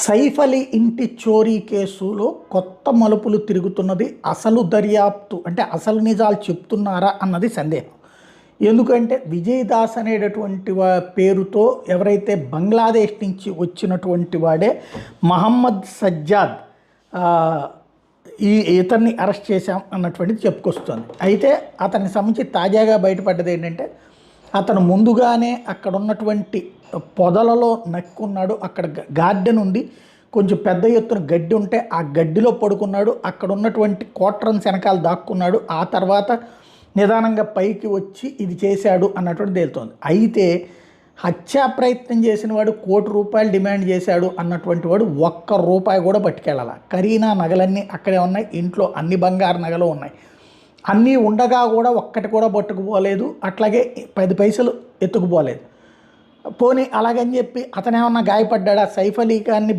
సైఫ్ అలీ ఇంటి చోరీ కేసులో కొత్త మలుపులు తిరుగుతున్నది. అసలు దర్యాప్తు అంటే అసలు నిజాలు చెప్తున్నారా అన్నది సందేహం. ఎందుకంటే విజయ్ దాస్ అనేటటువంటి పేరుతో ఎవరైతే బంగ్లాదేశ్ నుంచి వచ్చినటువంటి వాడే మహమ్మద్ సజ్జాద్, ఆ, ఇతన్ని అరెస్ట్ చేశాం అన్నటువంటిది చెప్పుకొస్తుంది. అయితే అతనికి సంబంధించి తాజాగా బయటపడ్డది ఏంటంటే అతను ముందుగానే అక్కడ ఉన్నటువంటి పొదలలో నక్కున్నాడు. అక్కడ గార్డెన్ ఉంది, కొంచెం పెద్ద ఎత్తున గడ్డి ఉంటే ఆ గడ్డిలో పడుకున్నాడు. అక్కడ ఉన్నటువంటి కోట్రన్స్ వెనకాల దాక్కున్నాడు. ఆ తర్వాత నిదానంగా పైకి వచ్చి ఇది చేశాడు అన్నటువంటి తేలుతోంది. అయితే హత్యా ప్రయత్నం చేసిన వాడు ₹1,00,00,000 డిమాండ్ చేశాడు అన్నటువంటి వాడు ₹1 కూడా పట్టుకెళ్ళాల. కరీనా నగలన్నీ అక్కడే ఉన్నాయి, ఇంట్లో అన్ని బంగారు నగలు ఉన్నాయి. అన్నీ ఉండగా కూడా ఒక్కటి కూడా పట్టుకుపోలేదు, అట్లాగే 10 పైసలు ఎత్తుకుపోలేదు. పోనీ అలాగని చెప్పి అతనేమన్నా గాయపడ్డా? సైఫ్ అలీ ఖాన్ని